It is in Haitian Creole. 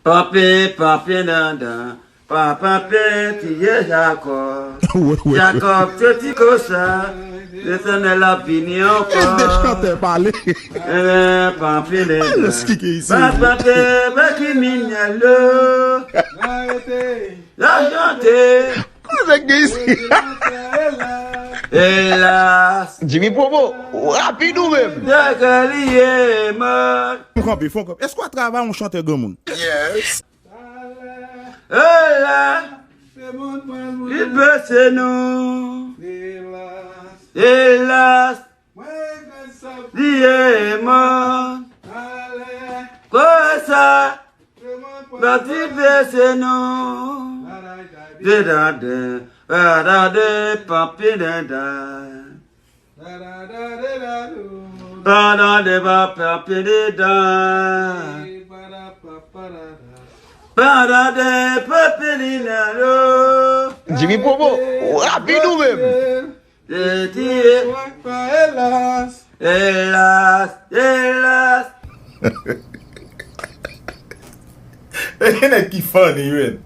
Papi, papi, dada. Papa, petit, Jacob. Jacob, petit cosa. L'éternel a fini encore. Des chanteurs parler. Papi, Le ski qui est ici. Papa, petit, mignalo. La chanté. Avec des ici. Hélas. Jimmy Popo, rapide ou même? Dakalié, mort. Font camper. Est-ce qu'on travaille un chanteur grand monde? Yes. Hélas. Il baisse nous. Hélas. Il est mort. Quoi ça? Petit baisse nous. Dedade. Dedade. Papi dedade. Dedade. Papi dedade. Dedade. Papi dedade. Jimmy Popo, rapide ou même? Hélas. Hélas. Hélas. Il y en a qui funny, man.